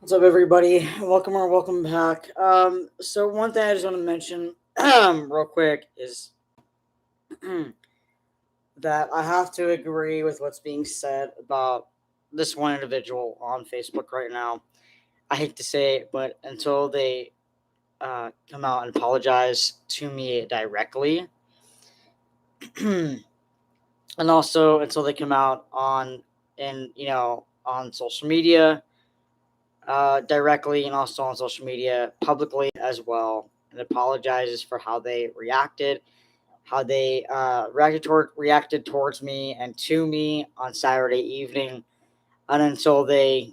What's up, everybody? Welcome or welcome back. So one thing I just want to mention, real quick, is that I have to agree with what's being said about this one individual on Facebook right now. I hate to say it, but until they come out and apologize to me directly, and also until they come out on social media directly and also on social media publicly as well, and apologizes for how they reacted, how they reacted towards me and to me on Saturday evening, and until they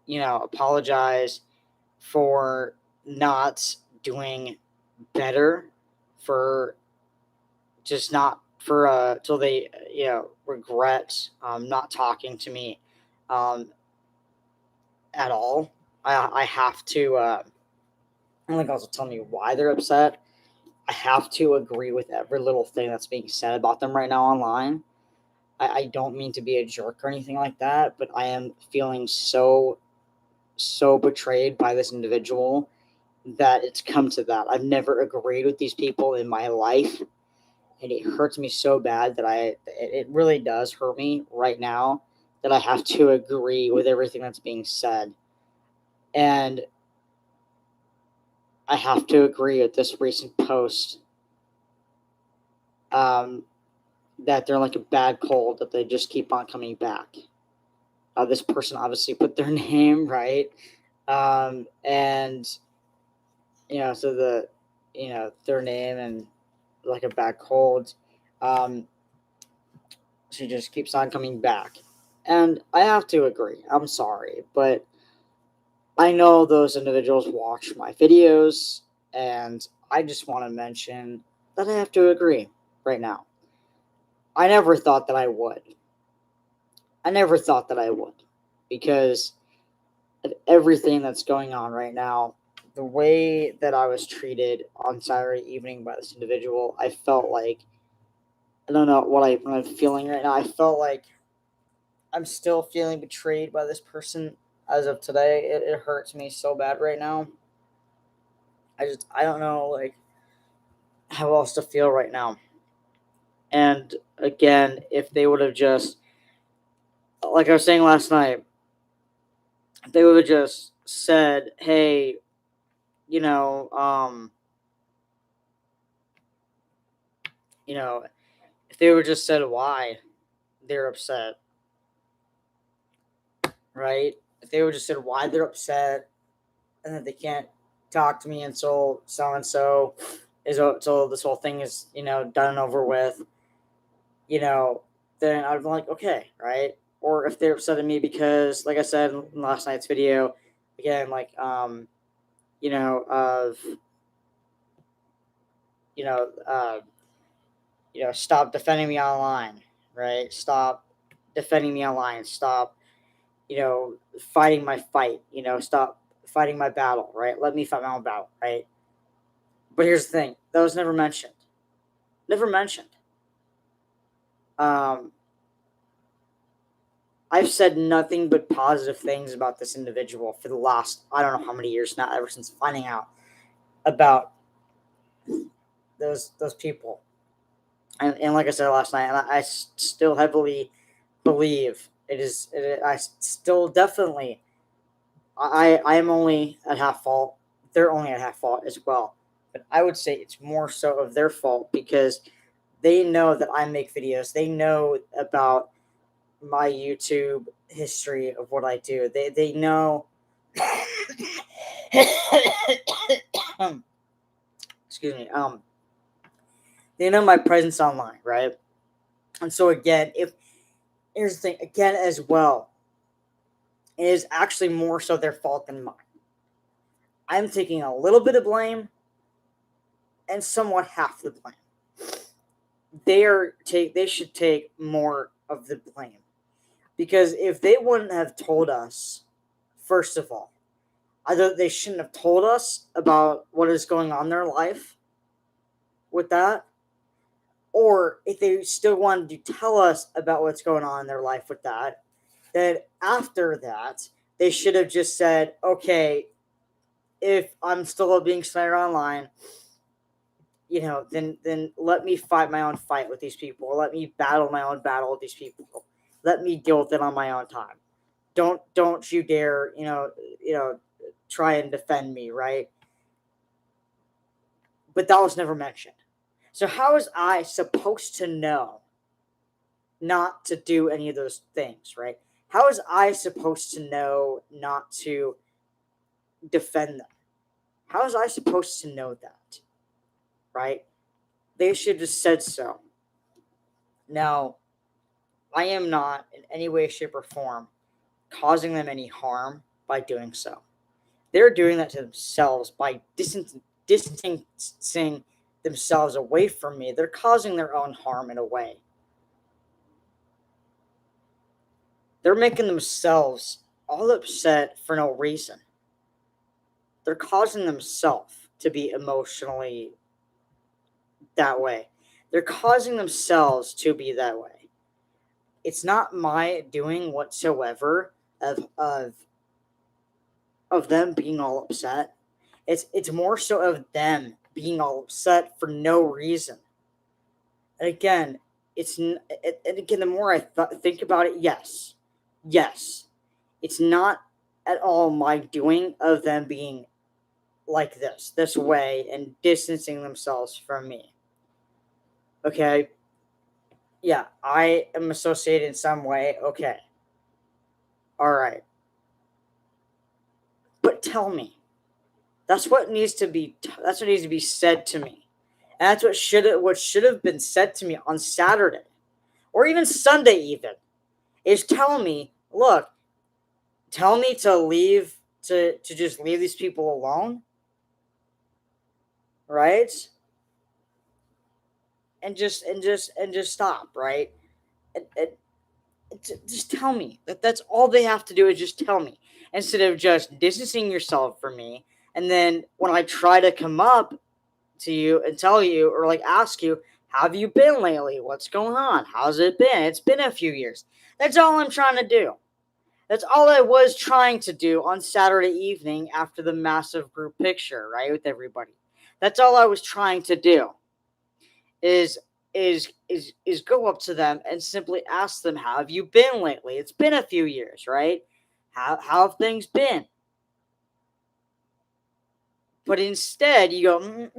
apologize for not doing better, for just not for till they regret not talking to me um, at all. I have to. I think also tell me why they're upset. I have to agree with every little thing that's being said about them right now online. I don't mean to be a jerk or anything like that, but I am feeling so betrayed by this individual that it's come to that. I've never agreed with these people in my life, and it hurts me so bad that it really does hurt me right now that I have to agree with everything that's being said. And I have to agree with this recent post, um, that they're like a bad cold that they just keep on coming back. This person obviously put their name right, and so their name and like a bad cold. Um, she just keeps on coming back, and I have to agree. I'm sorry, but I know those individuals watch my videos, and I just want to mention that I have to agree right now. I never thought that I would. I never thought that I would, because of everything that's going on right now. The way that I was treated on Saturday evening by this individual, I felt like I don't know what I'm feeling right now. I felt like I'm still feeling betrayed by this person as of today. It hurts me so bad right now. I don't know like how else to feel right now. And again, if they would have just, like I was saying last night, if they would have just said, "Hey, you know, um, you know, if they would just said why they're upset, right? If they would just said why they're upset and that they can't talk to me until so and so is until this whole thing is done and over with, you know, then I'd be like, okay, right? Or if they're upset at me because, like I said in last night's video, again, like of you know, uh, stop defending me online, right? Stop defending me online. Stop, fighting my fight. Stop fighting my battle, right? Let me fight my own battle, right? But here's the thing: that was never mentioned. Never mentioned. Um, I've said nothing but positive things about this individual for the last I don't know how many years now, ever since finding out about those people. And like I said last night, and I still heavily believe it is. I still definitely. I am only at half fault. They're only at half fault as well. But I would say it's more so of their fault because they know that I make videos. They know about my YouTube history of what I do. They know. Excuse me. They know my presence online, right? And so again, if here's the thing, again as well, it is actually more so their fault than mine. I'm taking a little bit of blame and somewhat half the blame. They should take more of the blame, because if they wouldn't have told us, first of all, either they shouldn't have told us about what is going on in their life with that, or if they still wanted to tell us about what's going on in their life with that, then after that, they should have just said, okay, if I'm still being slandered online, then let me fight my own fight with these people. Let me battle my own battle with these people. Let me deal with it on my own time. Don't you dare, try and defend me, right? But that was never mentioned. So how was I supposed to know not to do any of those things, right? How was I supposed to know not to defend them? How was I supposed to know that, right? They should have just said so. Now, I am not in any way, shape, or form causing them any harm by doing so. They're doing that to themselves by distancing themselves away from me. They're causing their own harm in a way. They're making themselves all upset for no reason. They're causing themselves to be emotionally that way. They're causing themselves to be that way. It's not my doing whatsoever of them being all upset. It's more so of them being all upset for no reason. And again, the more I think about it, yes, it's not at all my doing of them being like this way, and distancing themselves from me. Okay, yeah, I am associated in some way. Okay, all right, but tell me. That's what needs to be. That's what needs to be said to me. And that's what should have been said to me on Saturday, or even Sunday. Even is tell me, look, tell me to leave to just leave these people alone, right? And just stop, right? And just tell me that's all they have to do is just tell me, instead of just distancing yourself from me. And then when I try to come up to you and tell you, or like ask you, how have you been lately? What's going on? How's it been? It's been a few years. That's all I'm trying to do. That's all I was trying to do on Saturday evening after the massive group picture, right, with everybody. That's all I was trying to do. Is go up to them and simply ask them, how have you been lately? It's been a few years, right? How have things been? But instead, you go,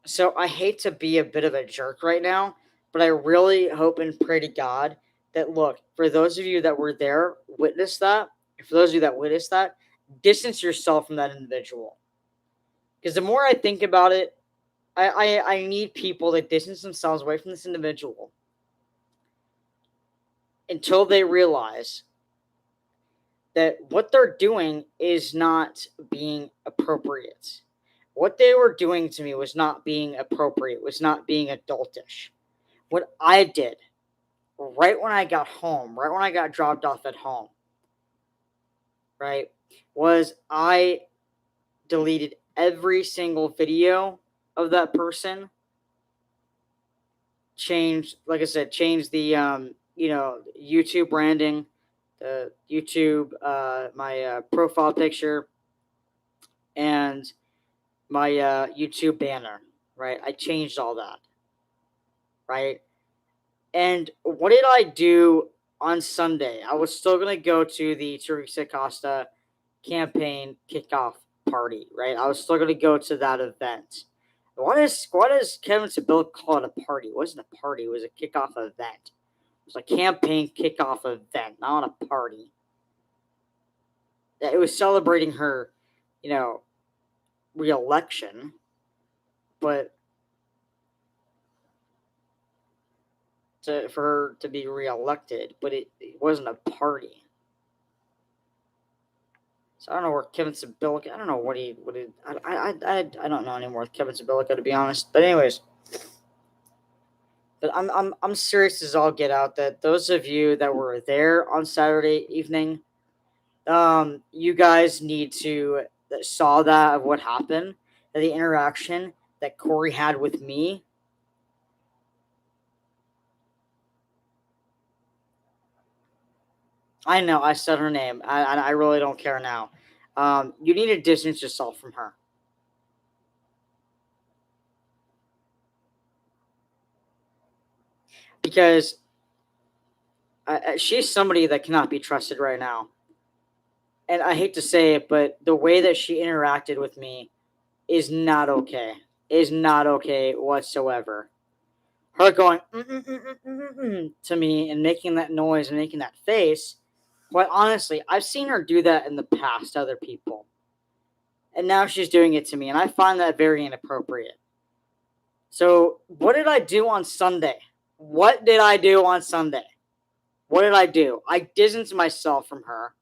So I hate to be a bit of a jerk right now, but I really hope and pray to God that, look, for those of you that were there, witness that. For those of you that witnessed that, distance yourself from that individual. Because the more I think about it, I need people to distance themselves away from this individual until they realize that what they're doing is not being appropriate. What they were doing to me was not being appropriate, was not being adultish. What I did right when I got home, right when I got dropped off at home, right, was I deleted every single video of that person, changed, like I said, changed the YouTube branding, the YouTube my profile picture, and my YouTube banner, right? I changed all that, right? And what did I do on Sunday? I was still going to go to the Teresa Costa campaign kickoff party, right? I was still going to go to that event. Why does Kevin Sibyl call it a party? It wasn't a party. It was a kickoff event. It was a campaign kickoff event, not a party. It was celebrating her, you know, re-election, but for her to be re-elected, but it wasn't a party. So I don't know where Kevin Sibilica. I don't know what he. I don't know anymore with Kevin Sibilica, to be honest. But anyways, but I'm serious as all get out. That those of you that were there on Saturday evening, you guys need to that saw that of what happened, that the interaction that Corey had with me. I know I said her name. I really don't care now. You need to distance yourself from her because she's somebody that cannot be trusted right now. And I hate to say it, but the way that she interacted with me is not okay. Is not okay whatsoever. Her going to me and making that noise and making that face. Quite honestly, I've seen her do that in the past to other people, and now she's doing it to me, and I find that very inappropriate. So, what did I do on Sunday? What did I do on Sunday? What did I do? I distanced myself from her.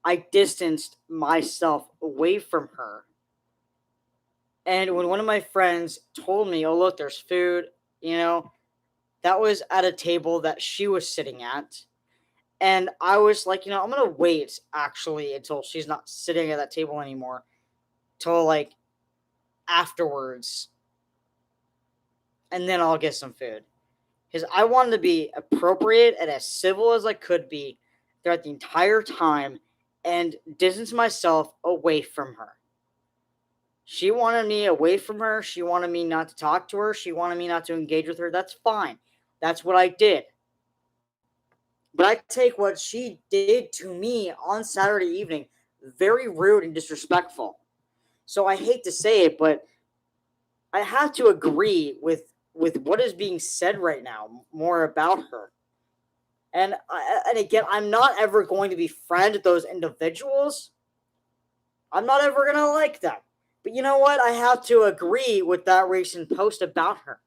I distanced myself away from her. And when one of my friends told me, "Oh, look, there's food," you know, that was at a table that she was sitting at. And I was like, I'm going to wait actually until she's not sitting at that table anymore, till like afterwards, and then I'll get some food. Because I wanted to be appropriate and as civil as I could be throughout the entire time and distance myself away from her. She wanted me away from her. She wanted me not to talk to her. She wanted me not to engage with her. That's fine. That's what I did. But I take what she did to me on Saturday evening very rude and disrespectful. So I hate to say it, but I have to agree with what is being said right now more about her. And again, I'm not ever going to be friends with those individuals. I'm not ever going to like them. But you know what? I have to agree with that recent post about her.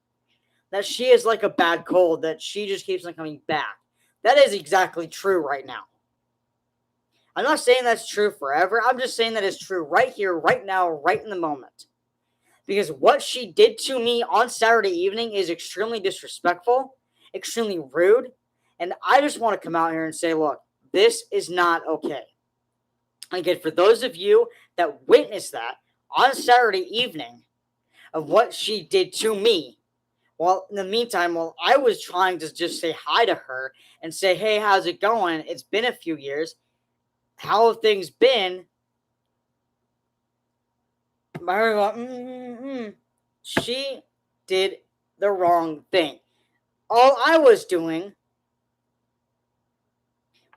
That she is like a bad cold, that she just keeps on coming back. That is exactly true right now. I'm not saying that's true forever. I'm just saying that it's true right here, right now, right in the moment. Because what she did to me on Saturday evening is extremely disrespectful, extremely rude. And I just want to come out here and say, look, this is not okay. Again, for those of you that witnessed that on Saturday evening of what she did to me, well, in the meantime, while I was trying to just say hi to her and say, hey, how's it going? It's been a few years. How have things been? She did the wrong thing. All I was doing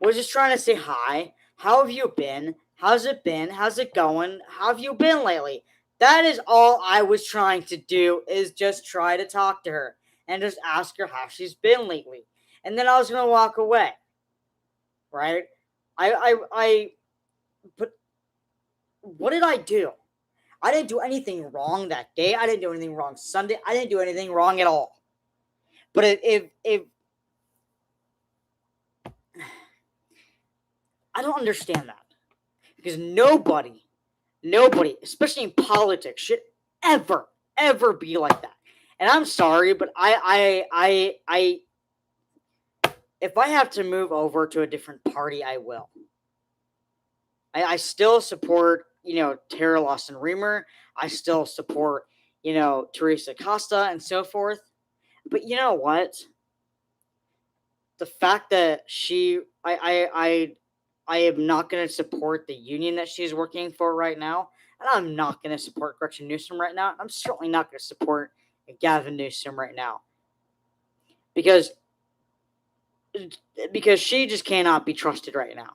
was just trying to say hi. How have you been? How's it been? How's it going? How have you been lately? That is all I was trying to do, is just try to talk to her and just ask her how she's been lately. And then I was gonna walk away. Right? I but what did I do? I didn't do anything wrong that day. I didn't do anything wrong Sunday. I didn't do anything wrong at all. But if I don't understand that, because nobody, especially in politics, should ever be like that. And I'm sorry, but if I have to move over to a different party, I will. I still support, Tara Lawson Reamer. I still support, Teresa Costa and so forth. But you know what? The fact that I am not going to support the union that she's working for right now, and I'm not going to support Gretchen Newsom right now. I'm certainly not going to support Gavin Newsom right now because she just cannot be trusted right now.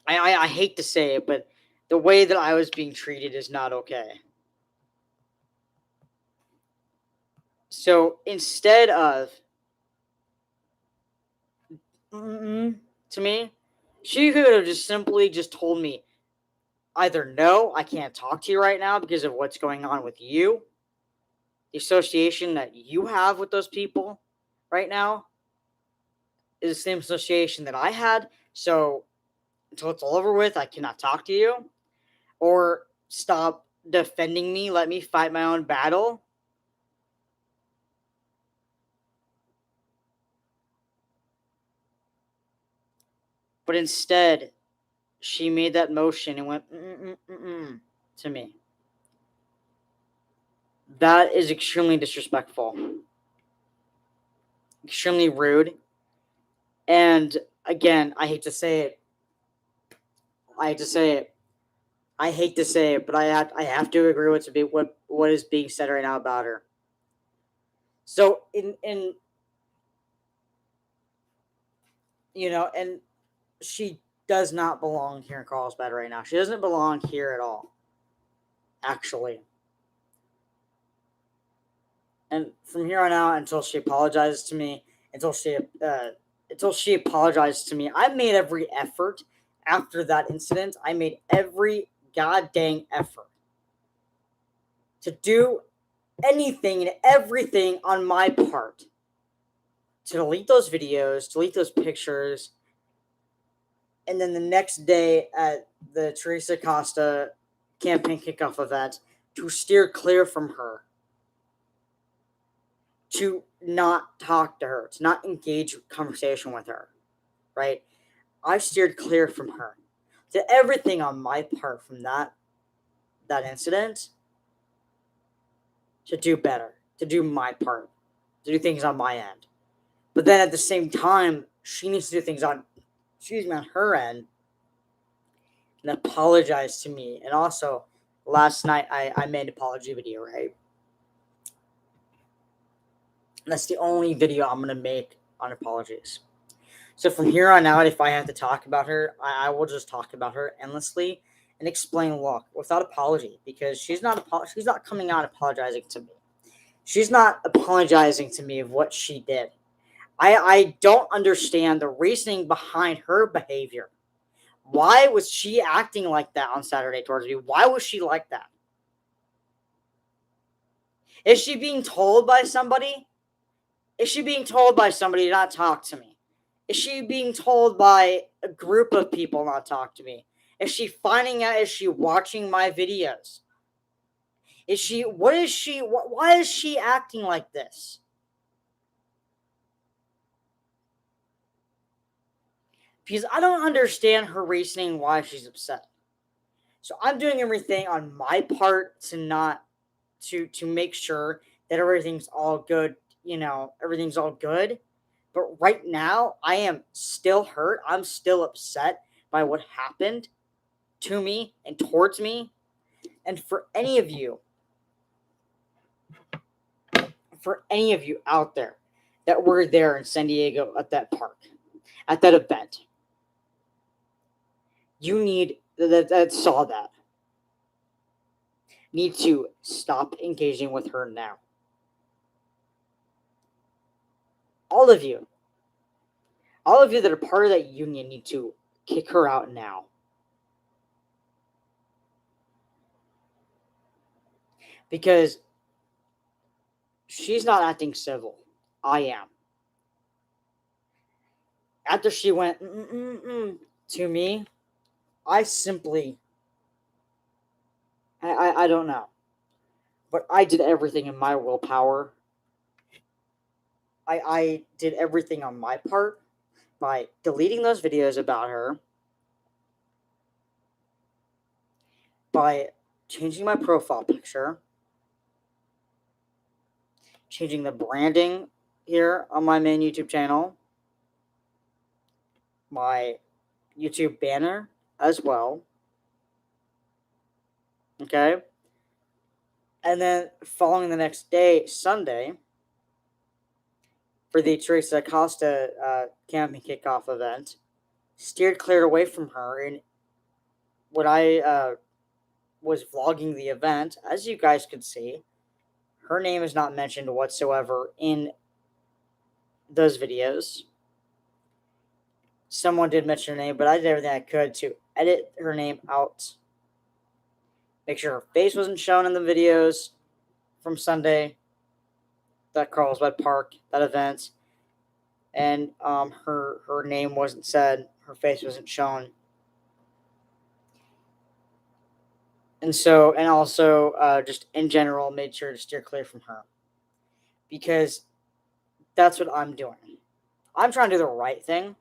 I hate to say it, but the way that I was being treated is not okay. So instead of to me, she could have just simply just told me either no, I can't talk to you right now because of what's going on with you, the association that you have with those people right now is the same association that I had. So until it's all over with, I cannot talk to you, or stop defending me, let me fight my own battle. But instead, she made that motion and went to me. That is extremely disrespectful. extremely rude. And again, I hate to say it. I hate to say it. I hate to say it, but I have to agree with what is being said right now about her. So in and she does not belong here in Carlsbad right now. She doesn't belong here at all, actually. And from here on out, until she apologizes to me, until she uh, until she apologizes to me, I made every effort after that incident. I made every goddamn effort to do anything and everything on my part to delete those videos, delete those pictures, and then the next day at the Teresa Costa campaign kickoff event to steer clear from her, to not talk to her, to not engage conversation with her, right? I steered clear from her. Did everything on my part from that incident to do better, to do my part, to do things on my end. But then at the same time, she needs to do things on her end and apologize to me. And also, last night I made an apology video, right? That's the only video I'm gonna make on apologies. So from here on out, if I have to talk about her, I will just talk about her endlessly and explain, look, without apology, because she's not coming out apologizing to me. She's not apologizing to me of what she did. I don't understand the reasoning behind her behavior. Why was she acting like that on Saturday towards me? Why was she like that? Is she being told by somebody? Is she being told by somebody to not talk to me? Is she being told by a group of people not talk to me? Is she finding out? Is she watching my videos? Is she? What is she? Why is she acting like this? Because I don't understand her reasoning why she's upset. So I'm doing everything on my part to not to make sure that everything's all good. Everything's all good. But right now, I am still hurt. I'm still upset by what happened to me and towards me. And for any of you out there that were there in San Diego at that park, at that event, you need that saw that need to stop engaging with her now. All of you that are part of that union need to kick her out now. Because she's not acting civil. I am. After she went to me, I simply, I don't know. But I did everything in my willpower. I did everything on my part by deleting those videos about her, by changing my profile picture, changing the branding here on my main YouTube channel, my YouTube banner as well. Okay? And then following the next day, Sunday, for the Teresa Acosta camping kickoff event, steered clear away from her. And when I was vlogging the event, as you guys could see, her name is not mentioned whatsoever in those videos. Someone did mention her name, but I did everything I could to edit her name out. Make sure her face wasn't shown in the videos from Sunday, that Carlsbad Park, that event. And her name wasn't said, her face wasn't shown. And also, just in general, made sure to steer clear from her. Because that's what I'm doing. I'm trying to do the right thing.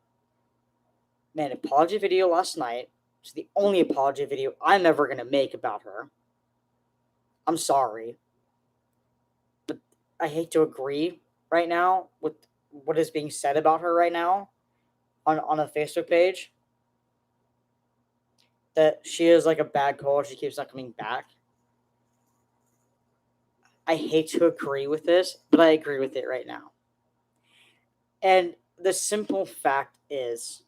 Made an apology video last night. It's the only apology video I'm ever going to make about her. I'm sorry. But I hate to agree right now with what is being said about her right now on a Facebook page, that she is like a bad coach. She keeps not coming back. I hate to agree with this, but I agree with it right now. And the simple fact is,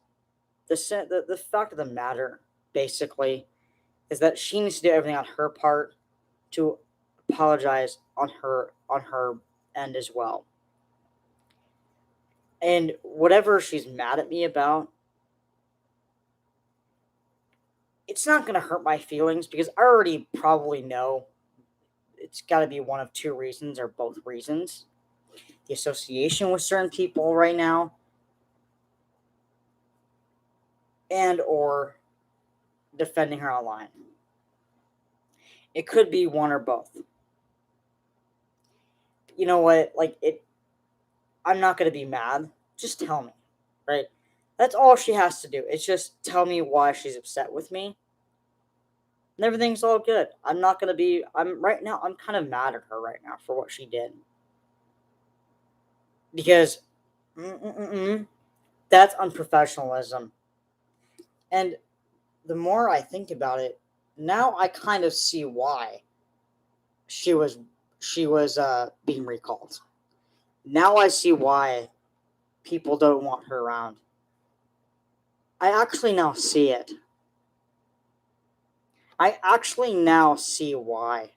the fact of the matter, basically, is that she needs to do everything on her part to apologize on her end as well. And whatever she's mad at me about, it's not going to hurt my feelings because I already probably know it's got to be one of two reasons or both reasons. The association with certain people right now, and or defending her online. It could be one or both. You know what? Like it, I'm not going to be mad. Just tell me, right? That's all she has to do. It's just tell me why she's upset with me. And everything's all good. I'm not going to be, I'm right now, I'm kind of mad at her right now for what she did. Because that's unprofessionalism. And the more I think about it, now I kind of see why she was being recalled. Now I see why people don't want her around. I actually now see it. I actually now see why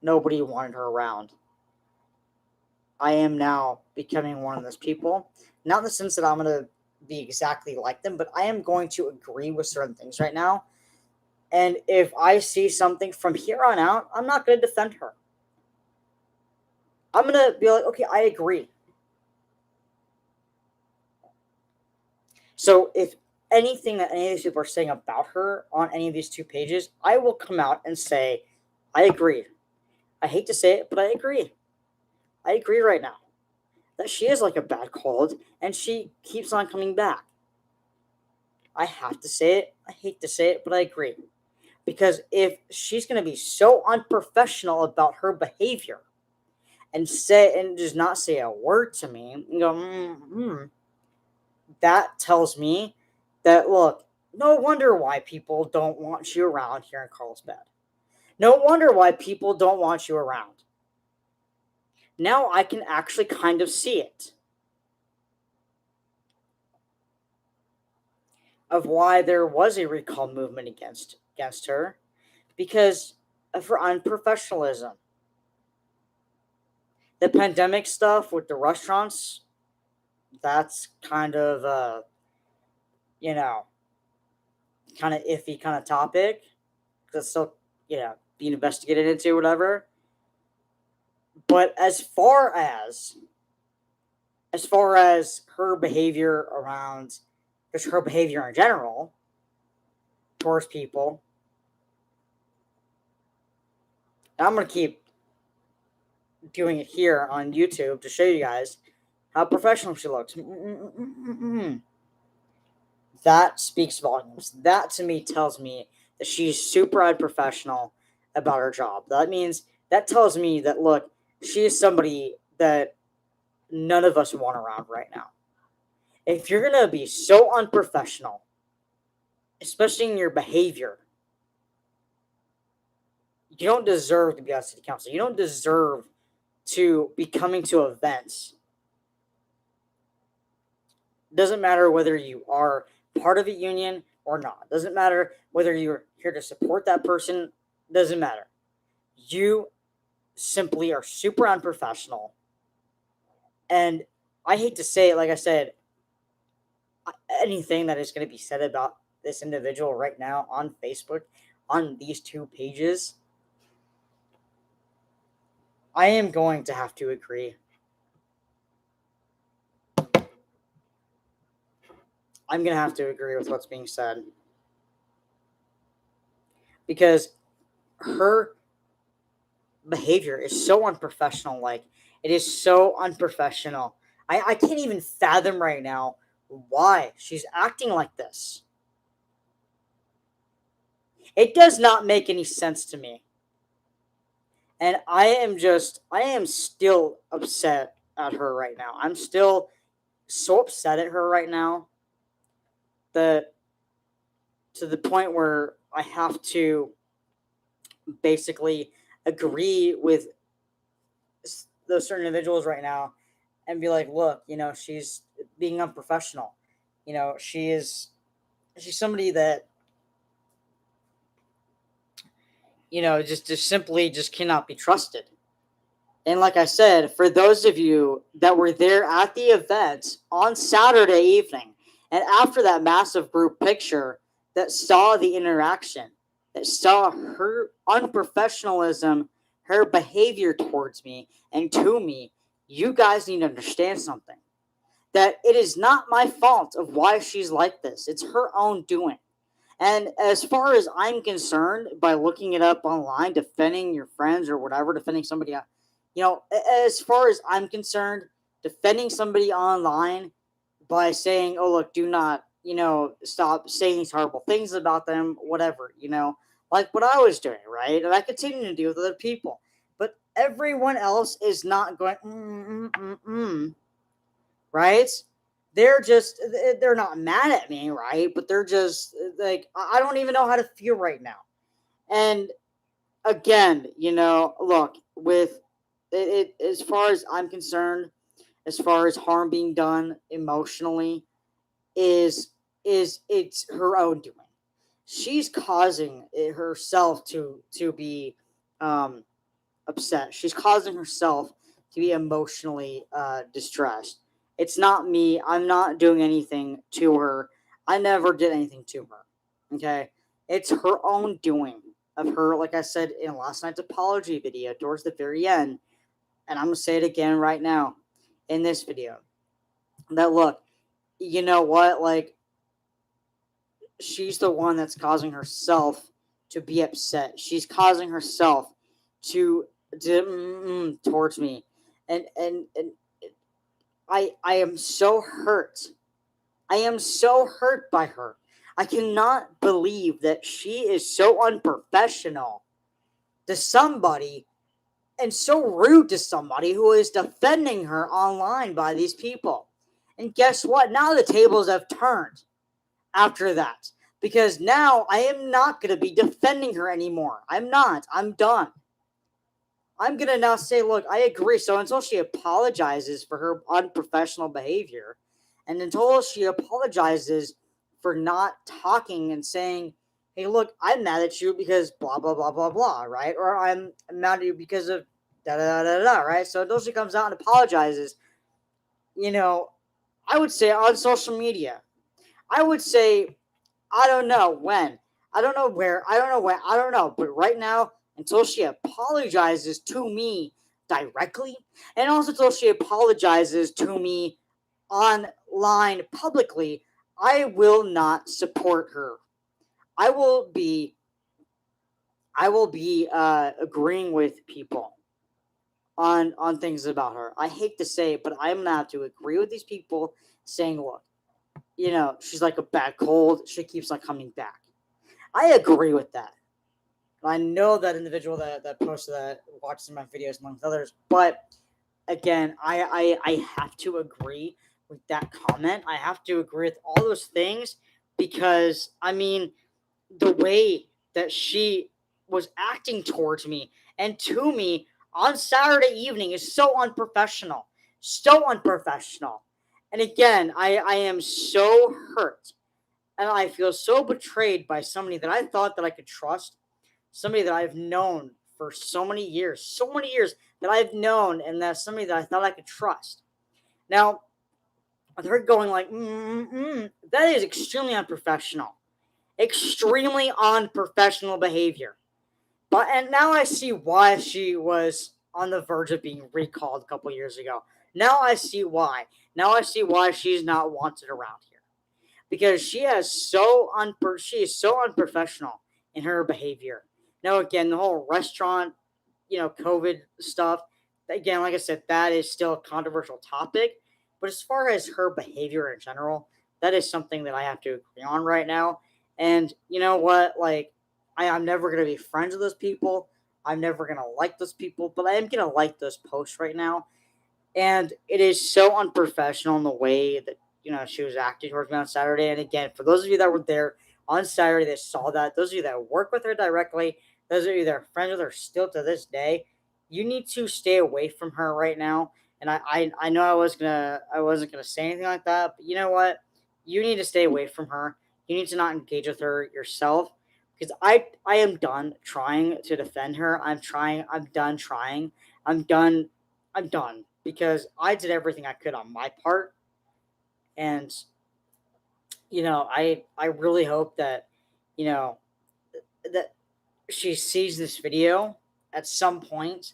nobody wanted her around. I am now becoming one of those people. Not in the sense that I'm going to be exactly like them, but I am going to agree with certain things right now. And if I see something from here on out, I'm not going to defend her. I'm going to be like, okay, I agree. So if anything that any of these people are saying about her on any of these two pages, I will come out and say, I agree. I hate to say it, but I agree. I agree right now that she is like a bad cold and she keeps on coming back. I have to say it. I hate to say it, but I agree. Because if she's going to be so unprofessional about her behavior and does not say a word to me and go, that tells me that, look, no wonder why people don't want you around here in Carlsbad. No wonder why people don't want you around. Now I can actually kind of see it. Of why there was a recall movement against her, because of her unprofessionalism. The pandemic stuff with the restaurants, that's kind of you know, kind of iffy kind of topic. That's still, being investigated into, whatever. But as far as her behavior around, just her behavior in general towards people, and I'm gonna keep doing it here on YouTube to show you guys how professional she looks. That speaks volumes. That to me tells me that she's super unprofessional about her job. That tells me that, look, she is somebody that none of us want around right now. If you're gonna be so unprofessional, especially in your behavior, you don't deserve to be on city council. You don't deserve to be coming to events. Doesn't matter whether you are part of a union or not. Doesn't matter whether you're here to support that person. Doesn't matter. You simply are super unprofessional. And I hate to say it, like I said, anything that is going to be said about this individual right now on Facebook, on these two pages, I am going to have to agree. I'm going to have to agree with what's being said. Because her behavior is so unprofessional. Like, it is so unprofessional. I can't even fathom right now why she's acting like this. It does not make any sense to me. And I am still upset at her right now. I'm still so upset at her right now that to the point where I have to basically agree with those certain individuals right now and be like, look, she's being unprofessional. She's somebody that, just simply just cannot be trusted. And like I said, for those of you that were there at the event on Saturday evening, and after that massive group picture that saw the interaction, that saw her unprofessionalism, her behavior towards me and to me, you guys need to understand something. That it is not my fault of why she's like this. It's her own doing. And as far as I'm concerned, by looking it up online, defending your friends or whatever, defending somebody, as far as I'm concerned, defending somebody online by saying, oh, look, do not, stop saying these horrible things about them, whatever, like what I was doing, right? And I continue to do with other people. But everyone else is not going, right? They're not mad at me, right? But they're just like, I don't even know how to feel right now. And again, look, with it as far as I'm concerned, as far as harm being done emotionally, is it's her own doing. She's causing it herself to be upset. She's causing herself to be emotionally distressed. It's not me. I'm not doing anything to her. I never did anything to her. Okay? It's her own doing of her, like I said in last night's apology video towards the very end. And I'm going to say it again right now in this video. That look, you know what? Like, she's the one that's causing herself to be upset. She's causing herself to towards me. And I am so hurt. I am so hurt by her. I cannot believe that she is so unprofessional to somebody and so rude to somebody who is defending her online by these people. And guess what? Now the tables have turned after that. Because now I am not going to be defending her anymore. I'm not. I'm done. I'm going to now say, look, I agree. So until she apologizes for her unprofessional behavior, and until she apologizes for not talking and saying, hey, look, I'm mad at you because blah, blah, blah, blah, blah, right? Or I'm mad at you because of da, da, da, da, da, right? So until she comes out and apologizes, I would say on social media, I would say, I don't know when, I don't know where, I don't know when, I don't know. But right now, until she apologizes to me directly, and also until she apologizes to me online publicly, I will not support her. I will be agreeing with people on things about her. I hate to say it, but I'm gonna have to agree with these people saying, look, she's like a bad cold. She keeps on coming back. I agree with that. I know that individual that posted that, watches my videos amongst others. But again, I have to agree with that comment. I have to agree with all those things because, I mean, the way that she was acting towards me and to me on Saturday evening is so unprofessional. So unprofessional. And again, I am so hurt and I feel so betrayed by somebody that I thought that I could trust, somebody that I've known for so many years that I've known, and that's somebody that I thought I could trust. Now, with her going like, that is extremely unprofessional, extremely unprofessional behavior. And now I see why she was on the verge of being recalled a couple years ago. Now I see why. Now I see why she's not wanted around here because she is so unprofessional in her behavior. Now again, the whole restaurant, COVID stuff. Again, like I said, that is still a controversial topic. But as far as her behavior in general, that is something that I have to agree on right now. And you know what? Like, I'm never gonna be friends with those people. I'm never gonna like those people, but I am gonna like those posts right now. And it is so unprofessional in the way that, she was acting towards me on Saturday. And again, for those of you that were there on Saturday that saw that, those of you that work with her directly, those of you that are friends with her still to this day, you need to stay away from her right now. And I know I wasn't gonna say anything like that, but you know what? You need to stay away from her. You need to not engage with her yourself, because I am done trying to defend her. I'm done trying. I'm done. I'm done, because I did everything I could on my part. And I really hope that, you know that she sees this video at some point,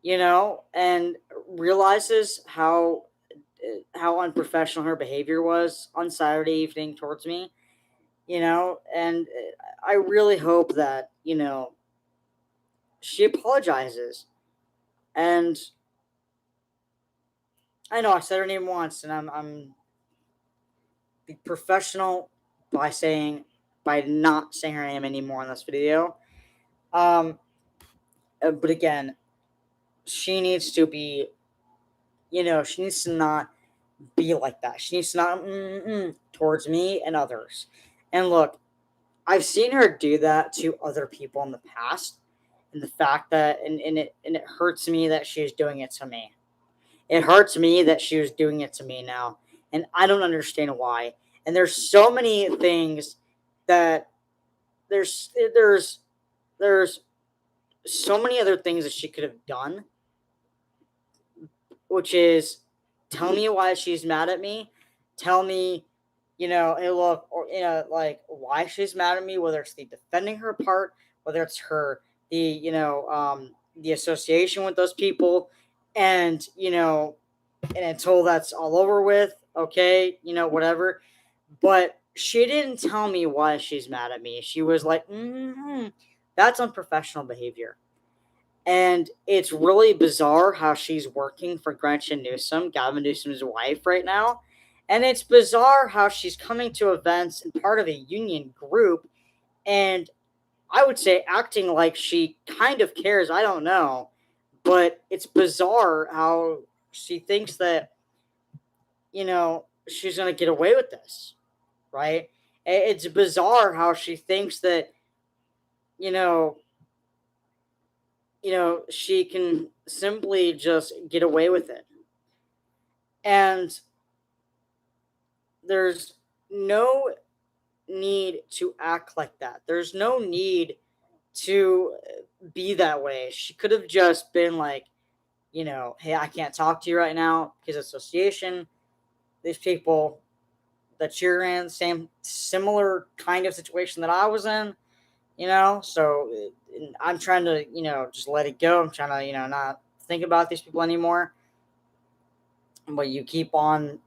and realizes how unprofessional her behavior was on Saturday evening towards me. And I really hope that, she apologizes. And I know I said her name once, and I'm be professional by not saying her name anymore in this video. Um, but again, she needs to be, she needs to not be like that. She needs to not towards me and others. And look, I've seen her do that to other people in the past, and the fact that and it hurts me that she's doing it to me. It hurts me that she was doing it to me now, and I don't understand why. And there's so many things that there's there's so many other things that she could have done, which is tell me why she's mad at me, tell me, hey, look, or like why she's mad at me, whether it's the defending her part, whether it's her the association with those people, and and until that's all over with, okay, whatever. But she didn't tell me why she's mad at me. She was like, that's unprofessional behavior. And it's really bizarre how she's working for Gretchen Newsom, Gavin Newsom's wife, right now. And it's bizarre how she's coming to events and part of a union group, and I would say acting like she kind of cares. I don't know. But it's bizarre how she thinks that, she's going to get away with this, right? It's bizarre how she thinks that, you know, she can simply just get away with it. And there's no need to act like that. There's no need to be that way. She could have just been like, hey, I can't talk to you right now because association, these people that you're in, same similar kind of situation that I was in, so I'm trying to, just let it go. I'm trying to, not think about these people anymore. But you keep on,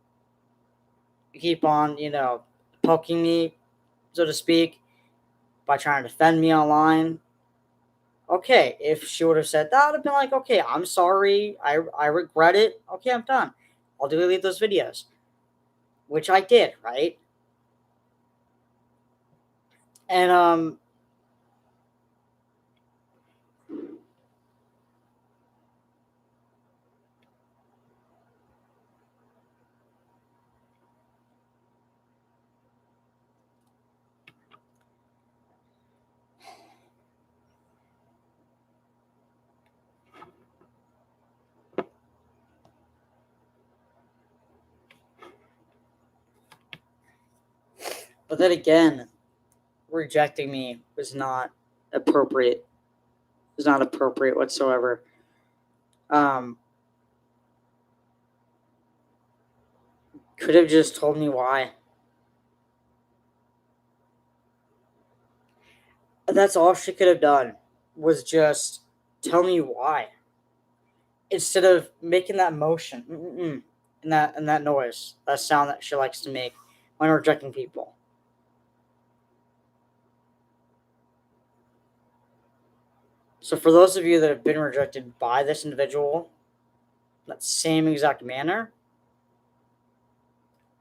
poking me, so to speak, by trying to defend me online. Okay, if she would have said that, I'd have been like, okay, I'm sorry, I regret it. Okay, I'm done. I'll delete those videos, which I did, right? And but then again, rejecting me appropriate. Was not appropriate whatsoever. Um, could have just told me why. That's all she could have done, was just tell me why, instead of making that motion, and that noise, that sound that she likes to make when rejecting people. So for those of you that have been rejected by this individual, that same exact manner,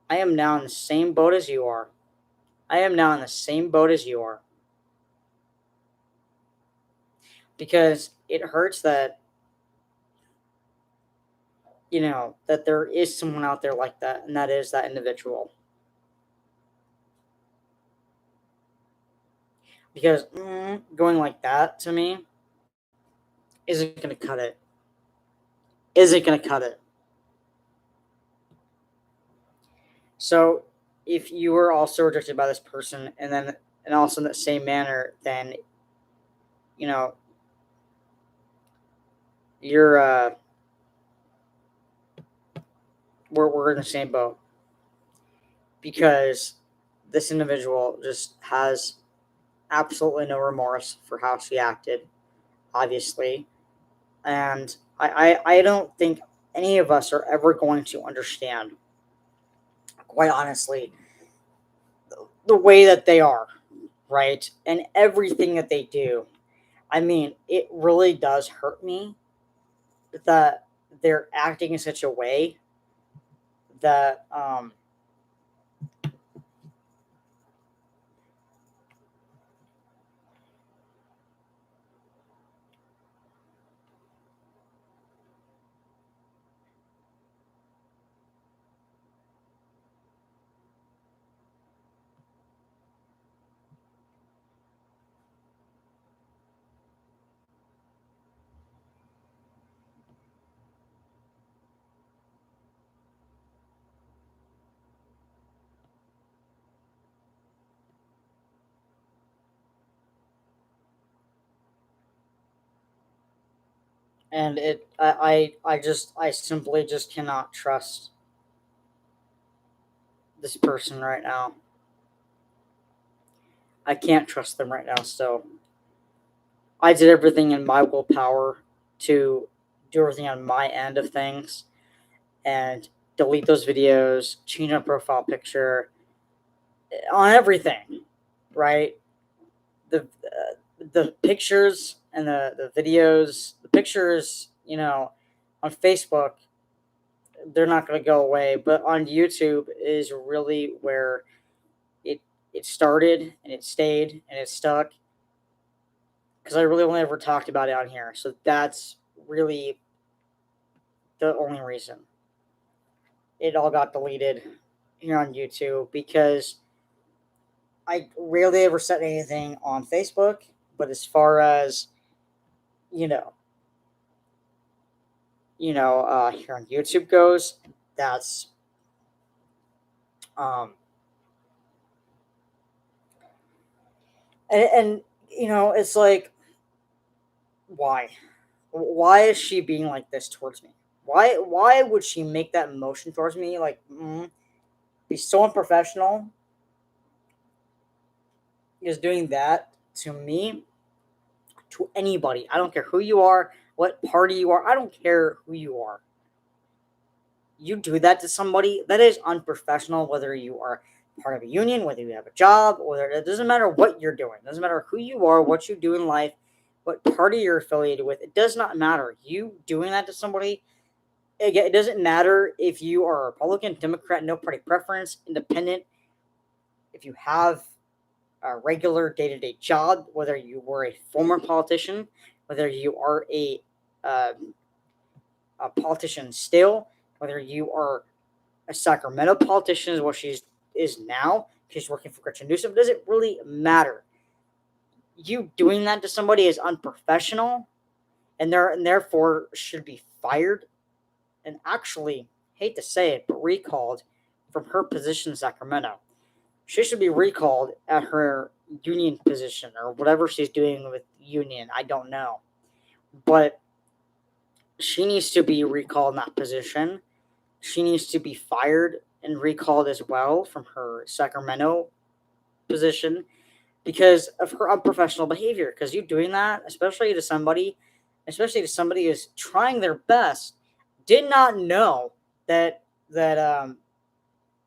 I am now in the same boat as you are. I am now in the same boat as you are. Because it hurts that that there is someone out there like that, and that is that individual. Because going like that to me isn't going to cut it. Isn't going to cut it. So if you were also rejected by this person, and also in that same manner, then you know you're we're in the same boat, because this individual just has absolutely no remorse for how she acted, obviously. And I don't think any of us are ever going to understand, quite honestly, the way that they are, right? And everything that they do. I mean, it really does hurt me that they're acting in such a way that and I simply just cannot trust this person right now. I can't trust them right now. So I did everything in my willpower to do everything on my end of things and delete those videos, change my profile picture, on everything, right? The pictures and the videos, the pictures, on Facebook, they're not going to go away, but on YouTube is really where it it started and it stayed and it stuck, because I really only ever talked about it on here. So that's really the only reason it all got deleted here on YouTube, because I rarely ever said anything on Facebook. But as far as you know, here on YouTube goes, that's um, and it's like, why? Why is she being like this towards me? Why would she make that motion towards me? Like, be so unprofessional, is doing that to me, to anybody. I don't care who you are, what party you are. I don't care who you are. You do that to somebody, that is unprofessional, whether you are part of a union, whether you have a job, whether it doesn't matter what you're doing. It doesn't matter who you are, what you do in life, what party you're affiliated with. It does not matter. You doing that to somebody, again, it doesn't matter if you are a Republican, Democrat, no party preference, independent, if you have a regular day-to-day job, whether you were a former politician, whether you are uh, a politician still, whether you are a Sacramento politician, is what is now. She's working for Gretchen Newsom. Does it really matter? You doing that to somebody is unprofessional, and therefore should be fired, and actually, hate to say it, but recalled from her position in Sacramento. She should be recalled at her union position, or whatever she's doing with union. I don't know, but she needs to be recalled in that position. She needs to be fired and recalled as well from her Sacramento position, because of her unprofessional behavior. Because you doing that, especially to somebody who's trying their best, did not know that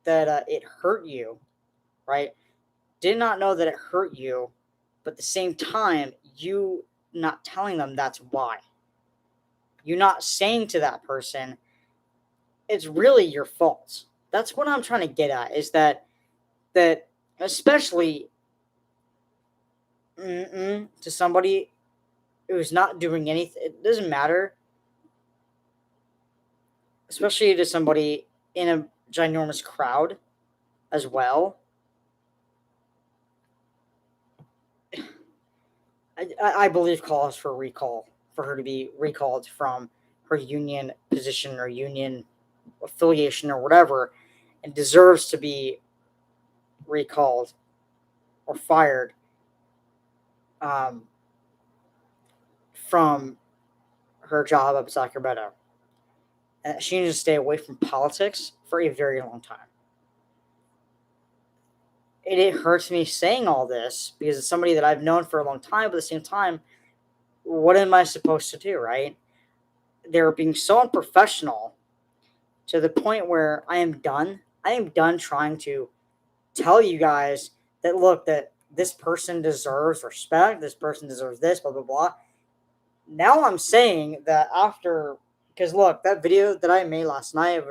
it hurt you, right? Did not know that it hurt you, but at the same time, you not telling them that's why. You not saying to that person, it's really your fault. That's what I'm trying to get at, is that especially to somebody who's not doing anything. It doesn't matter especially to somebody in a ginormous crowd as well. I believe calls for recall, for her to be recalled from her union position or union affiliation or whatever, and deserves to be recalled or fired, um, from her job up at Sacramento. And she needs to stay away from politics for a very long time. And it hurts me saying all this because it's somebody that I've known for a long time, but at the same time, what am I supposed to do, right? They're being so unprofessional to the point where I am done. I am done trying to tell you guys that look, that this person deserves respect, this person deserves this, blah blah blah. Now I'm saying that after, because look, that video that I made last night,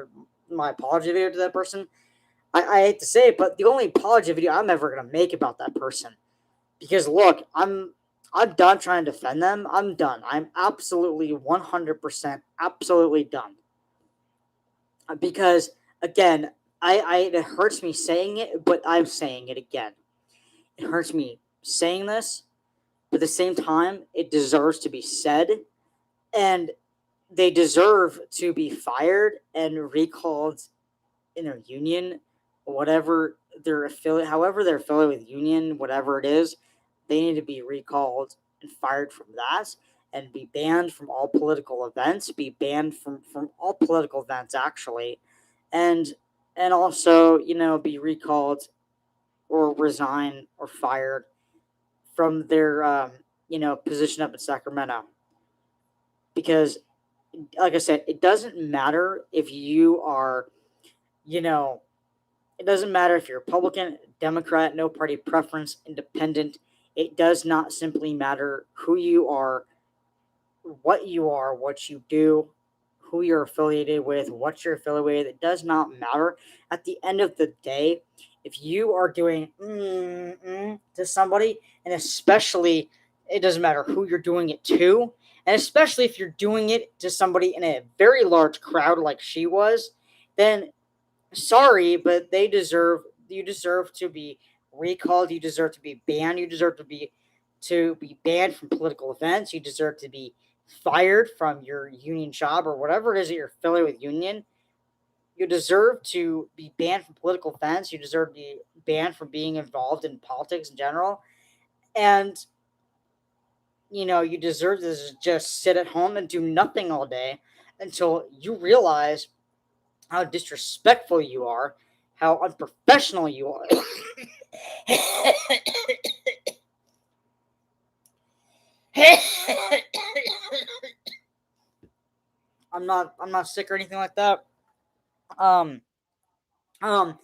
my apology video to that person, I hate to say it, but the only apology video I'm ever gonna make about that person, because look, I'm done trying to defend them. I'm done. I'm absolutely 100% absolutely done. Because again, I it hurts me saying it, but I'm saying it again. It hurts me saying this, but at the same time, it deserves to be said, and they deserve to be fired and recalled in their union, whatever their affiliate, however they're affiliated with union, whatever it is, they need to be recalled and fired from that, and be banned from all political events, be banned from all political events actually, and also, be recalled or resign or fired from their position up in Sacramento. Because like I said, it doesn't matter if you are, you know, it doesn't matter if you're Republican, Democrat, no party preference, independent. It does not simply matter who you are, what you do, who you're affiliated with, what you're affiliated with. It does not matter. At the end of the day, if you are doing to somebody, and especially, it doesn't matter who you're doing it to, and especially if you're doing it to somebody in a very large crowd like she was, then sorry, but you deserve to be recalled, you deserve to be banned, you deserve to be banned from political events, you deserve to be fired from your union job or whatever it is that you're affiliated with union. You deserve to be banned from political events, you deserve to be banned from being involved in politics in general. And you deserve to just sit at home and do nothing all day until you realize how disrespectful you are, how unprofessional you are. I'm not sick or anything like that. Um um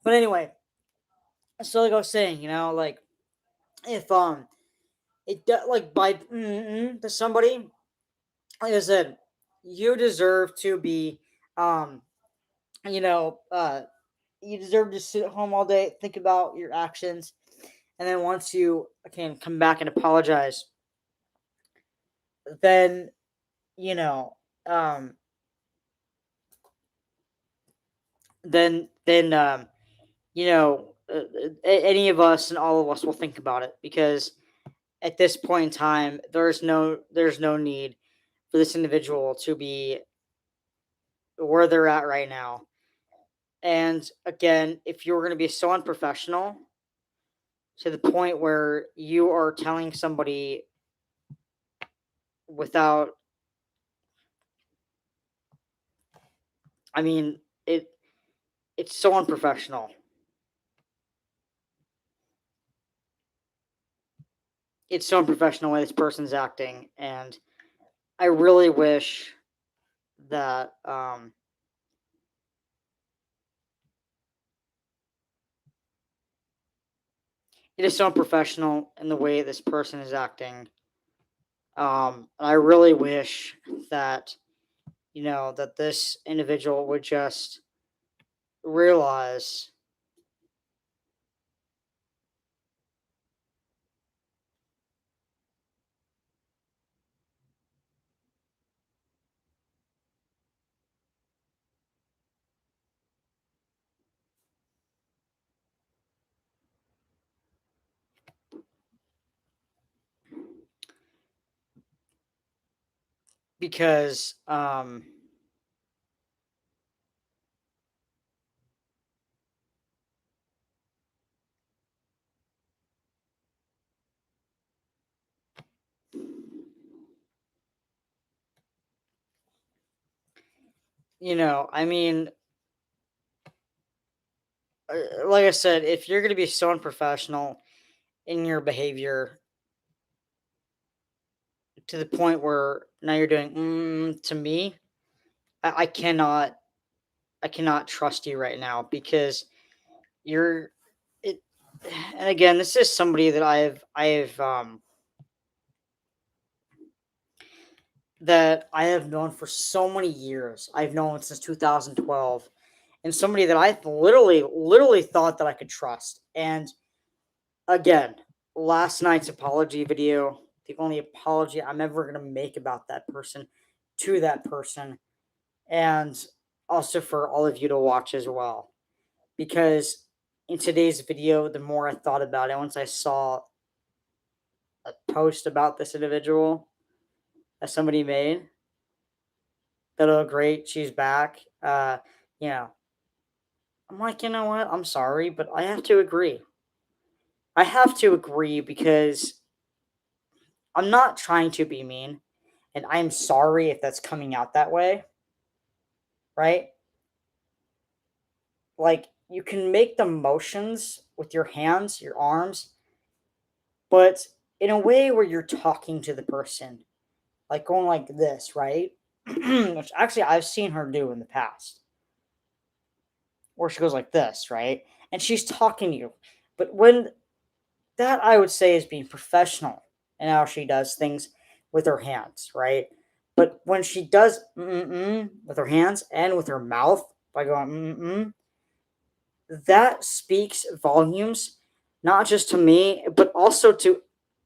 but anyway, so like I was saying, like if like by to somebody, like I said, you deserve to be um you know uh you deserve to sit at home all day, think about your actions, and then once you can come back and apologize, then you know um then any of us and all of us will think about it, because at this point in time there's no need for this individual to be where they're at right now. And again, if you're going to be so unprofessional to the point where you are telling somebody without, I mean, it's so unprofessional. It's so unprofessional the way this person's acting, and I really wish that it is so unprofessional in the way this person is acting. I really wish that that this individual would just realize because I mean, like I said, if you're going to be so unprofessional in your behavior to the point where now you're doing to me, I cannot, I cannot trust you right now because you're it. And again, this is somebody that I have known for so many years. I've known since 2012, and somebody that I literally thought that I could trust. And again, last night's apology video, the only apology I'm ever going to make about that person to that person, and also for all of you to watch as well. Because in today's video, the more I thought about it, once I saw a post about this individual that somebody made, that oh great, she's back. You know, I'm like, you know what? I'm sorry, but I have to agree. I have to agree because I'm not trying to be mean, and I'm sorry if that's coming out that way, right? Like you can make the motions with your hands, your arms, but in a way where you're talking to the person, like going like this, right? Which actually I've seen her do in the past, where she goes like this, right? And she's talking to you. But when that I would say is being professional in how she does things with her hands, right? But when she does with her hands and with her mouth by going that speaks volumes, not just to me, but also to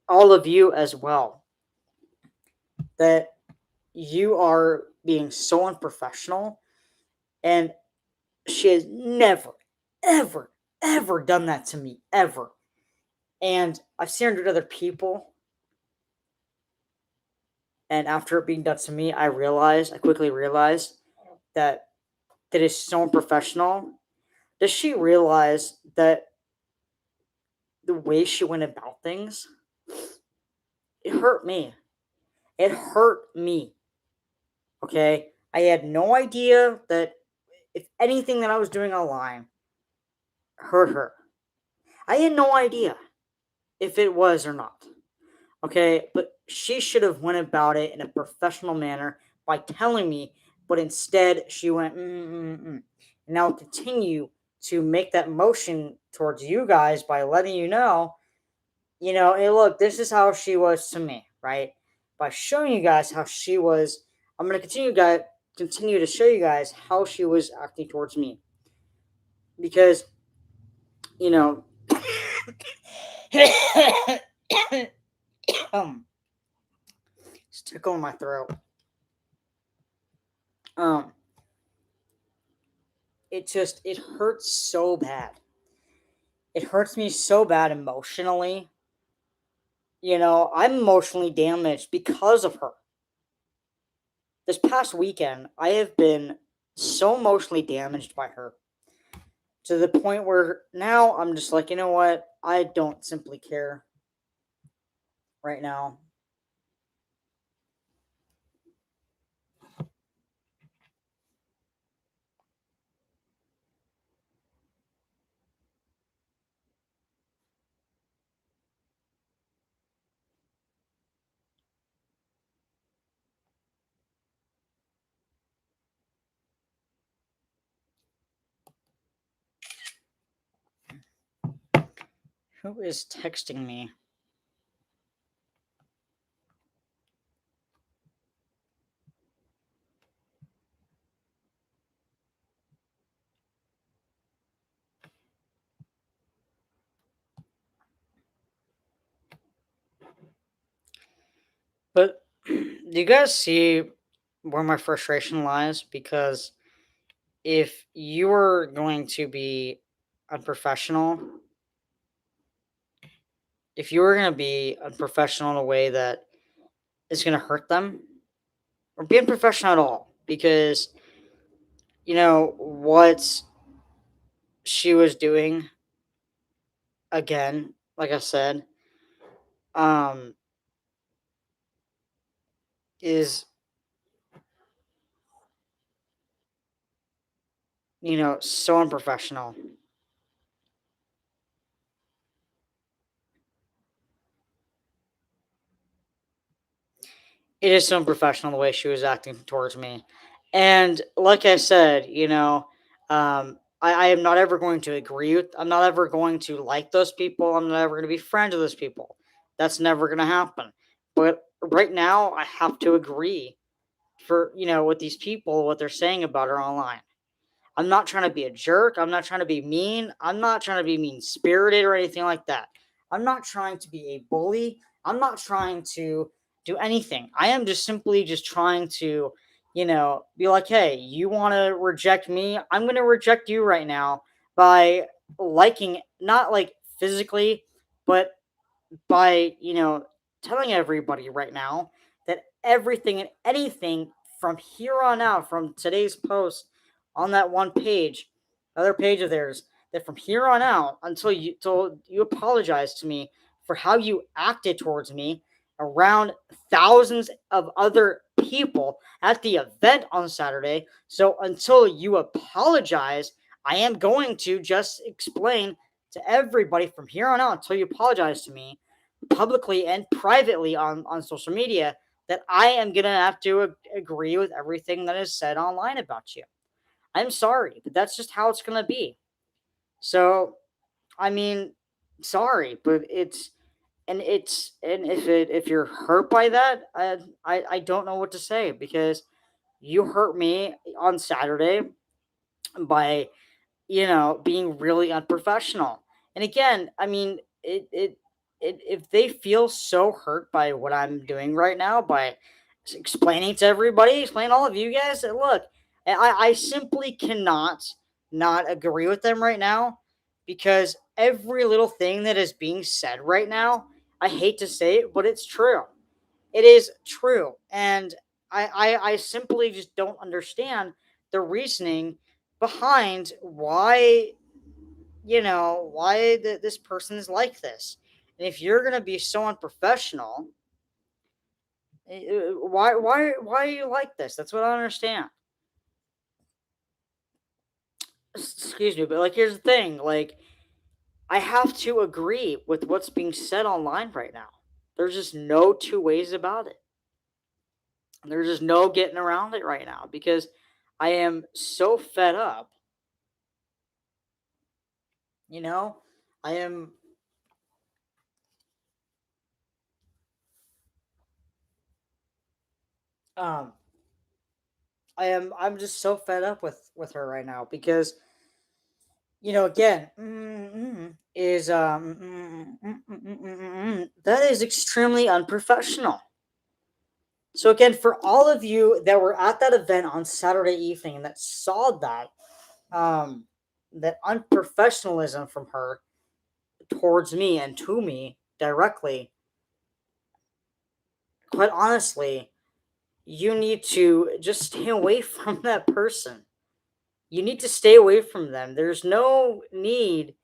all of you as well. That you are being so unprofessional, and she has never, ever, ever done that to me, ever. And I've seen her do it to other people, and after it being done to me, I quickly realized that that is so unprofessional. Does she realize that the way she went about things, it hurt me. It hurt me. Okay? I had no idea that if anything that I was doing online hurt her. I had no idea if it was or not. Okay? But she should have went about it in a professional manner by telling me, but instead she went and I'll continue to make that motion towards you guys by letting hey, look, this is how she was to me, right? By showing you guys how she was, I'm gonna continue to show you guys how she was acting towards me. Because, you know, it's tickling my throat. Um, it hurts so bad. It hurts me so bad emotionally. I'm emotionally damaged because of her. This past weekend, I have been so emotionally damaged by her to the point where now I'm just like, you know what? I don't simply care right now. Who is texting me? But do you guys see where my frustration lies? Because if you are going to be unprofessional, if you were going to be unprofessional in a way that is going to hurt them, or be unprofessional at all, because what she was doing, again, like I said, um, is so unprofessional. It is so unprofessional the way she was acting towards me. And like I said, I am not ever going to agree with, I'm not ever going to like those people. I'm not ever going to be friends with those people. That's never going to happen. But right now, I have to agree with these people, what they're saying about her online. I'm not trying to be a jerk. I'm not trying to be mean. I'm not trying to be mean spirited or anything like that. I'm not trying to be a bully. I'm not trying to do anything. I am just simply just trying to, be like, hey, you want to reject me? I'm going to reject you right now by liking, not like physically, but by, telling everybody right now that everything and anything from here on out, from today's post on that one page, other page of theirs, that from here on out until you apologize to me for how you acted towards me around thousands of other people at the event on Saturday. So until you apologize, I am going to just explain to everybody from here on out until you apologize to me publicly and privately on social media that I am going to have to agree with everything that is said online about you. I'm sorry, but that's just how it's going to be. So, I mean, sorry, but if you're hurt by that, I don't know what to say, because you hurt me on Saturday by being really unprofessional. And again, I mean, if they feel so hurt by what I'm doing right now, by explaining to everybody, explain all of you guys that look, I simply cannot not agree with them right now, because every little thing that is being said right now, I hate to say it, but it's true. It is true. And I simply just don't understand the reasoning behind why this person is like this. And if you're going to be so unprofessional, why are you like this? That's what I don't understand. Excuse me, but like, here's the thing, like, I have to agree with what's being said online right now. There's just no two ways about it. There's just no getting around it right now, because I am so fed up. You know, I am. Um, I'm just so fed up with her right now, because again, is that is extremely unprofessional. So again, for all of you that were at that event on Saturday evening and that saw um, that unprofessionalism from her towards me and to me directly, quite honestly, you need to just stay away from that person. You need to stay away from them. There's no need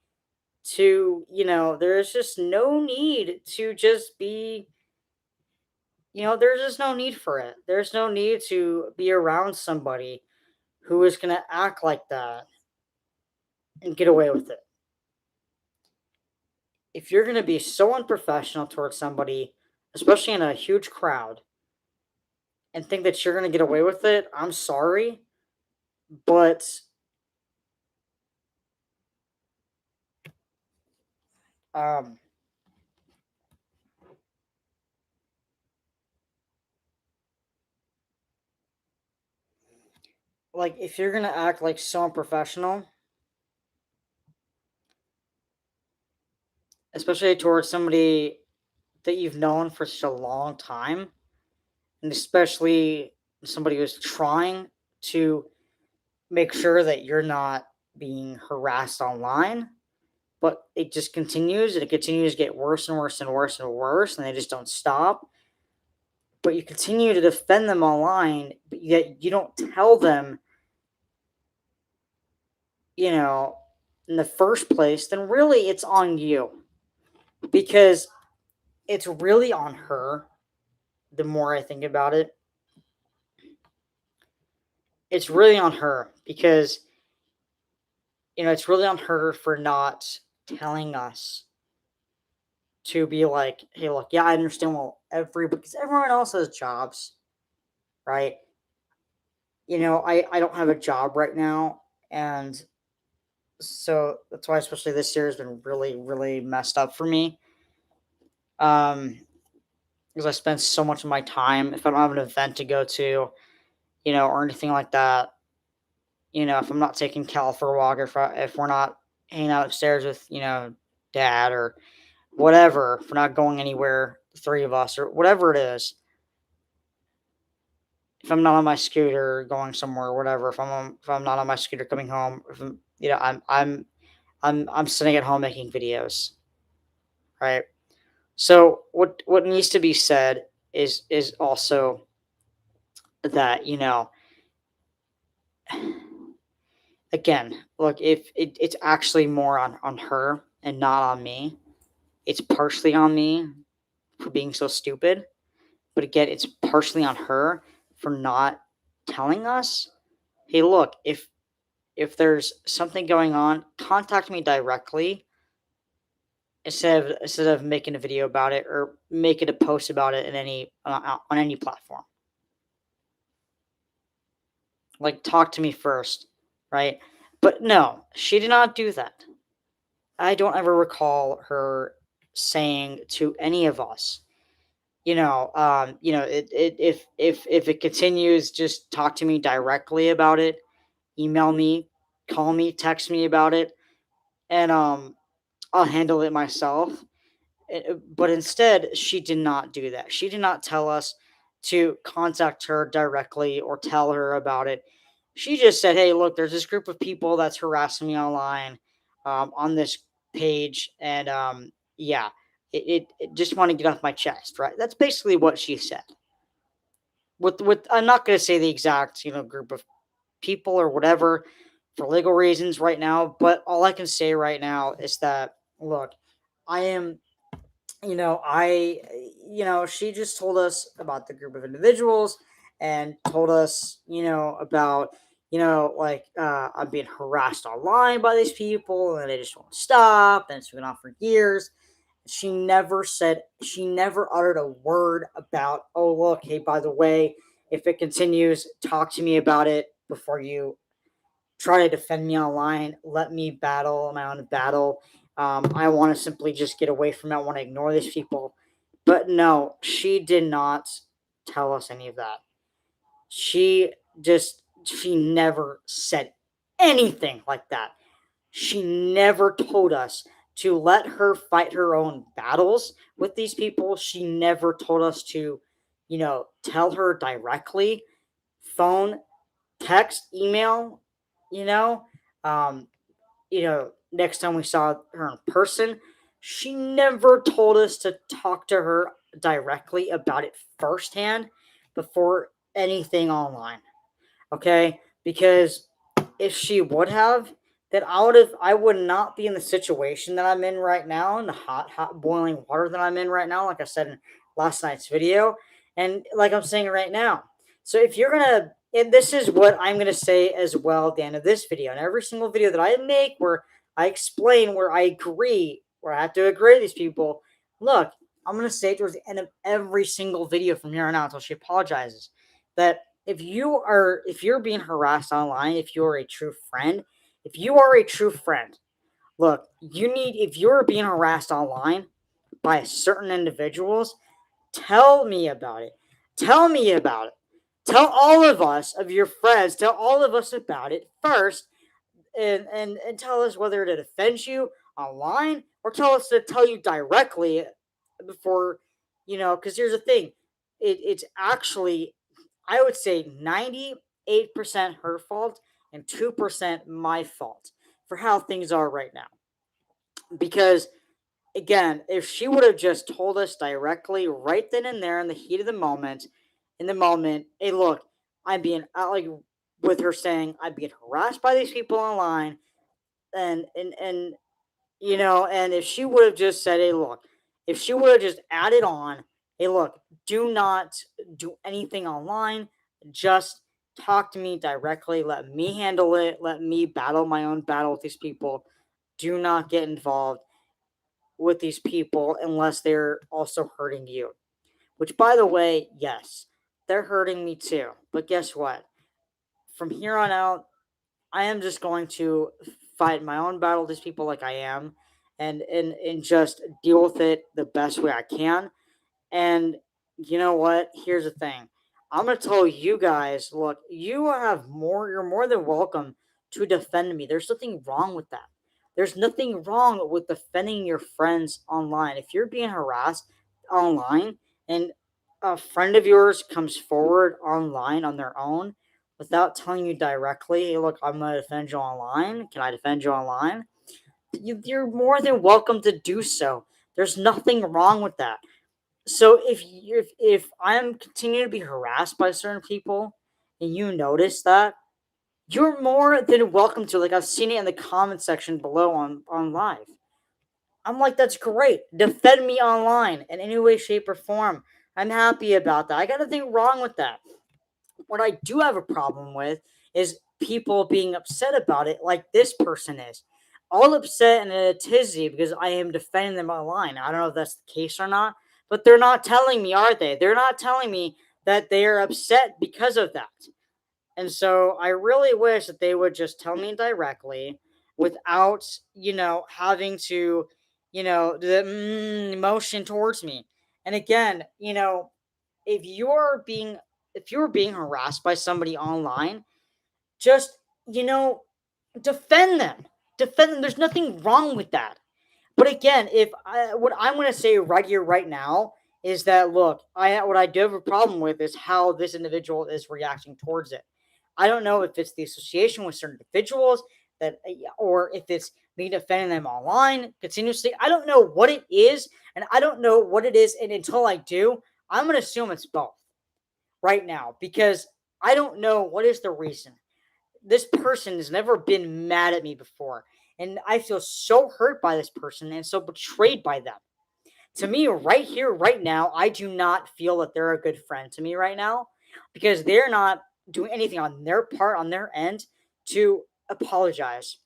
there's just no need to just be, there's just no need for it. There's no need to be around somebody who is going to act like that and get away with it. If you're going to be so unprofessional towards somebody, especially in a huge crowd, and think that you're going to get away with it, I'm sorry, but um like, if you're going to act like so unprofessional, especially towards somebody that you've known for such a long time, and especially somebody who's trying to make sure that you're not being harassed online, but it just continues, and it continues to get worse and worse and worse and worse, and they just don't stop. but you continue to defend them online, but yet you don't tell them, you know, in the first place, then really it's on you. Because it's really on her. The more I think about it, it's really on her because, it's really on her for not telling us to be like, hey, look, yeah, I understand. Well, because everyone else has jobs, right? I don't have a job right now. And so that's why, especially this year, has been really, really messed up for me. Um, because I spend so much of my time, if I don't have an event to go to, or anything like that, if I'm not taking Cal for a walk, if we're not hanging out upstairs with, dad or whatever, if we're not going anywhere, the three of us or whatever it is, if I'm not on my scooter going somewhere, whatever, if I'm not on my scooter coming home, if I'm, I'm sitting at home making videos, right? So what needs to be said is also that, again, look, if it's actually more on her and not on me. It's partially on me for being so stupid, but again, it's partially on her for not telling us, hey, look, if there's something going on, contact me directly instead of making a video about it or making a post about it in on any platform. Like, talk to me first, right? But no, she did not do that. I don't ever recall her saying to any of us, if it continues, just talk to me directly about it, email me, call me, text me about it, and I'll handle it myself. But instead, she did not do that. She did not tell us to contact her directly or tell her about it. She just said, hey, look, there's this group of people that's harassing me online, on this page. And yeah, it just want to get off my chest, right? That's basically what she said. With I'm not going to say the exact, group of people or whatever for legal reasons right now, but all I can say right now is that, look, I am I, she just told us about the group of individuals and told us, about, like, I'm being harassed online by these people and they just won't stop. And it's been on for years. She never uttered a word about, oh, look, hey, by the way, if it continues, talk to me about it before you try to defend me online. Let me battle my own battle. I want to simply just get away from it. I want to ignore these people. But no, she did not tell us any of that. She never said anything like that. She never told us to let her fight her own battles with these people. She never told us to, tell her directly, phone, text, email, you know. Um, next time we saw her in person, she never told us to talk to her directly about it firsthand before anything online. Okay? Because if she would have, then I would not be in the situation that I'm in right now, in the hot boiling water that I'm in right now, like I said in last night's video, and like I'm saying right now. So if you're gonna, and this is what I'm gonna say as well at the end of this video, and every single video that I make where I explain where I agree, where I have to agree with these people, look, I'm gonna say towards the end of every single video from here on out until she apologizes, that if you're being harassed online, if you're a true friend, if you are a true friend, look, if you're being harassed online by certain individuals, tell me about it. Tell me about it. Tell all of us of your friends, tell all of us about it first, and tell us whether it offends you online or tell us to tell you directly before, because here's the thing. It's actually, I would say, 98% her fault and 2% my fault for how things are right now. Because Again, if she would have just told us directly right then and there in the heat of the moment, hey, look, I'm being like with her saying I'm being harassed by these people online, and and if she would have just said, hey, look, if she would have just added on, hey, look, do not do anything online, just talk to me directly, let me handle it, let me battle my own battle with these people. Do not get involved with these people unless they're also hurting you. Which, by the way, yes, they're hurting me too. But guess what? From here on out, I am just going to fight my own battle with these people like I am, and just deal with it the best way I can. And you know what? Here's the thing. I'm gonna tell you guys, look, you're more than welcome to defend me. There's nothing wrong with that. There's nothing wrong with defending your friends online. If you're being harassed online and a friend of yours comes forward online on their own without telling you directly, hey, look, I'm gonna defend you online. Can I defend you online? You're more than welcome to do so. There's nothing wrong with that. So if I'm continuing to be harassed by certain people and you notice that, you're more than welcome to. Like I've seen it in the comment section below on live. I'm like, that's great. Defend me online in any way, shape, or form. I'm happy about that. I got nothing wrong with that. What I do have a problem with is people being upset about it, like this person is. All upset and in a tizzy because I am defending them online. I don't know if that's the case or not, but they're not telling me, are they? They're not telling me that they are upset because of that. And so I really wish that they would just tell me directly without, having to, the emotion towards me. And again, if you're being if you're being harassed by somebody online, just, you know, defend them. Defend them. There's nothing wrong with that. But again, what I'm going to say right here, right now, is that look, what I do have a problem with is how this individual is reacting towards it. I don't know if it's the association with certain individuals or if it's me defending them online continuously. I don't know what it is, and I don't know what it is, and until I do, I'm going to assume it's both right now because I don't know what is the reason. This person has never been mad at me before, and I feel so hurt by this person and so betrayed by them. To me, right here, right now, I do not feel that they're a good friend to me right now because they're not doing anything on their part, on their end, to apologize.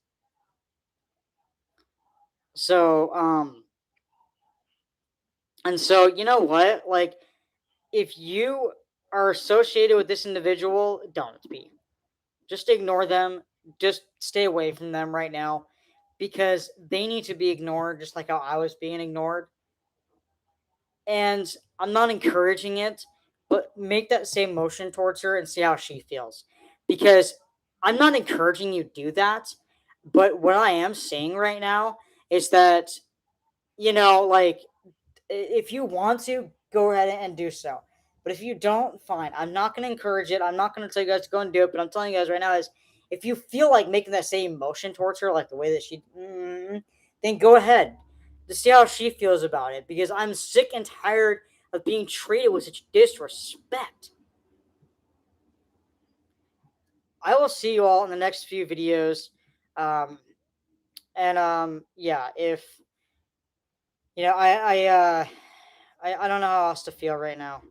So, and so, you know what? Like, if you are associated with this individual, don't be. Just ignore them. Just stay away from them right now because they need to be ignored just like how I was being ignored. And I'm not encouraging it, but make that same motion towards her and see how she feels. Because I'm not encouraging you to do that, but what I am saying right now is that, like if you want to, go ahead and do so. But if you don't, fine. I'm not going to encourage it. I'm not going to tell you guys to go and do it. But I'm telling you guys right now is if you feel like making that same motion towards her, like the way that then go ahead to see how she feels about it. Because I'm sick and tired of being treated with such disrespect. I will see you all in the next few videos. Um, yeah, if I don't know how else to feel right now.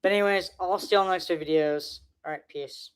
But anyways, I'll see you on the next two videos. All right, peace.